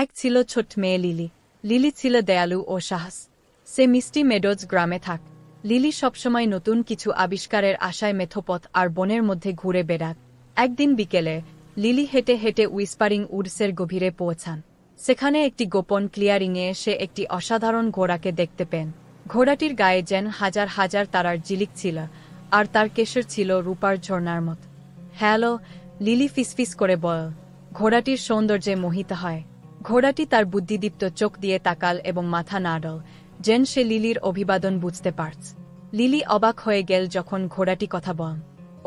এক ছিল ছোট্ট মেয়ে লিলি। লিলি ছিল দয়ালু ও সাহস। সে মিষ্টি মেডোজ গ্রামে থাক। লিলি সবসময় নতুন কিছু আবিষ্কারের আশায় মেথোপথ আর বনের মধ্যে ঘুরে বেড়াত। একদিন বিকেলে লিলি হেঁটে হেঁটে উইসপারিং উডসের গভীরে পৌঁছান। সেখানে একটি গোপন ক্লিয়ারিংয়ে সে একটি অসাধারণ ঘোড়াকে দেখতে পেন। ঘোড়াটির গায়ে যেন হাজার হাজার তারার ঝিলিক ছিল, আর তার কেশর ছিল রূপার ঝর্ণার মত। হ্যালো, লিলি ফিসফিস করে বল। ঘোড়াটির সৌন্দর্যে মোহিত হয়। ঘোড়াটি তার বুদ্ধিদীপ্ত চোখ দিয়ে তাকাল এবং মাথা নাড়ল, যেন সে লিলির অভিবাদন বুঝতে পারছ। লিলি অবাক হয়ে গেল যখন ঘোড়াটি কথা বল।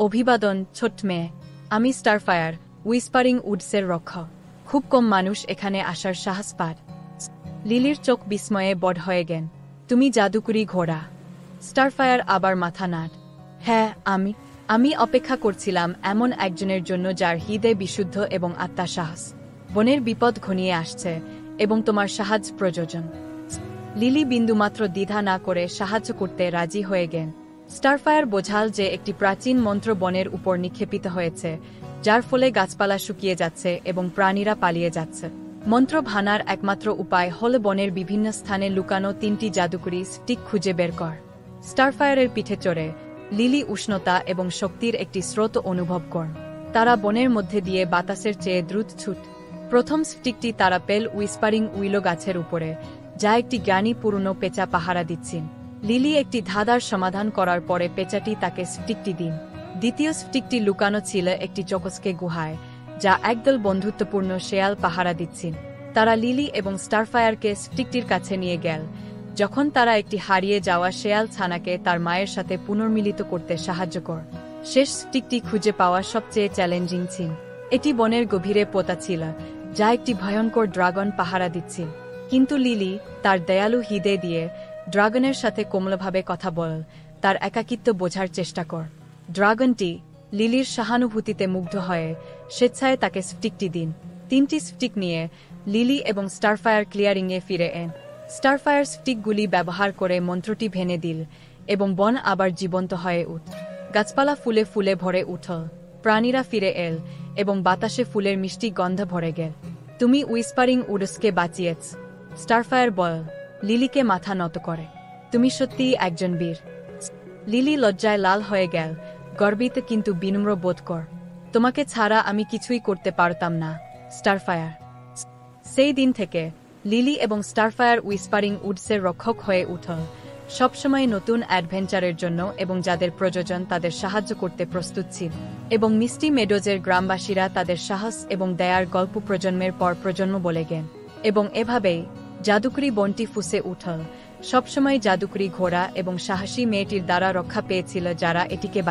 অভিবাদন, ছোট্ট মেয়ে। আমি স্টারফায়ার, উইসপারিং উডসের রক্ষক। খুব কম মানুষ এখানে আসার সাহস পায়। লিলির চোখ বিস্ময়ে বড় হয়ে গেল। তুমি জাদুকরি ঘোড়া? স্টারফায়ার আবার মাথা নাড়। হ্যাঁ, আমি অপেক্ষা করছিলাম এমন একজনের জন্য যার হৃদয় বিশুদ্ধ এবং আত্মা সাহস। বনের বিপদ ঘনিয়ে আসছে এবং তোমার সাহায্য প্রয়োজন। লিলি বিন্দুমাত্র দ্বিধা না করে সাহায্য করতে রাজি হয়ে গেল। স্টারফায়ার বোঝাল যে একটি প্রাচীন মন্ত্র বনের উপর নিক্ষেপিত হয়েছে, যার ফলে গাছপালা শুকিয়ে যাচ্ছে এবং প্রাণীরা পালিয়ে যাচ্ছে। মন্ত্র ভাঙার একমাত্র উপায় হল বনের বিভিন্ন স্থানে লুকানো 3টি জাদুকরি স্টিক খুঁজে বের কর। স্টারফায়ারের পিঠে চড়ে লিলি উষ্ণতা এবং শক্তির একটি স্রোত অনুভব করেন। তারা বনের মধ্যে দিয়ে বাতাসের চেয়ে দ্রুত ছুট। প্রথম স্টিকটি তারা পেল উইসপারিং উইলো গাছের উপরে, যা একটি জ্ঞানী পুরনো পেঁচা পাহারা দিচ্ছেন। লিলি একটি ধাঁধার সমাধান করার পরে পেঁচাটি তাকে স্টিকটি দিন। দ্বিতীয় স্টিকটি লুকানো ছিল একটি চকচকে গুহায়, যা একদল বন্ধুত্বপূর্ণ শেয়াল পাহারা দিচ্ছেন। তারা লিলি এবং স্টারফায়ারকে স্টিকটির কাছে নিয়ে গেল, যখন তারা একটি হারিয়ে যাওয়া শেয়াল ছানাকে তার মায়ের সাথে পুনর্মিলিত করতে সাহায্য কর। শেষ স্টিকটি খুঁজে পাওয়া সবচেয়ে চ্যালেঞ্জিং ছিল। এটি বনের গভীরে পোতা ছিল, যা একটি ভয়ঙ্কর ড্রাগন পাহারা দিচ্ছে। কিন্তু লিলি তার দয়ালু হৃদয় দিয়ে ড্রাগনের সাথে কোমলভাবে কথা বল, তার একাকিত্ব বোঝার চেষ্টা কর। ড্রাগনটি লিলির সহানুভূতিতে মুগ্ধ হয়ে স্বেচ্ছায় তাকে স্টিকটি দিন। 3টি স্টিক নিয়ে লিলি এবং স্টারফায়ার ক্লিয়ারিংয়ে ফিরে এন। স্টারফায়ার স্টিকগুলি ব্যবহার করে মন্ত্রটি ভেঙে দিল এবং বন আবার জীবন্ত হয়ে উঠ। গাছপালা ফুলে ফুলে ভরে উঠল, প্রাণীরা ফিরে এল এবং বাতাসে ফুলের মিষ্টি গন্ধ ভরে গেল। তুমি উইসপারিং উডসকে বাঁচিয়েছ, স্টারফায়ার বল, লিলিকে মাথা নত করে। তুমি সত্যিই একজন বীর। লিলি লজ্জায় লাল হয়ে গেল, গর্বিত কিন্তু বিনম্র বোধ কর। তোমাকে ছাড়া আমি কিছুই করতে পারতাম না, স্টারফায়ার। সেই দিন থেকে লিলি এবং স্টারফায়ার উইসপারিং উডসের রক্ষক হয়ে উঠল, সবসময় নতুন অ্যাডভেঞ্চারের জন্য এবং যাদের প্রয়োজন তাদের সাহায্য করতে প্রস্তুত ছিল। এবং মিষ্টি মেডোজের গ্রামবাসীরা তাদের সাহস এবং দয়ার গল্প প্রজন্মের পর প্রজন্ম বলে গেন। এবং এভাবেই জাদুকরি বনটি ফুসে উঠল, সবসময় জাদুকরি ঘোড়া এবং সাহসী মেয়েটির দ্বারা রক্ষা পেয়েছিল, যারা এটিকে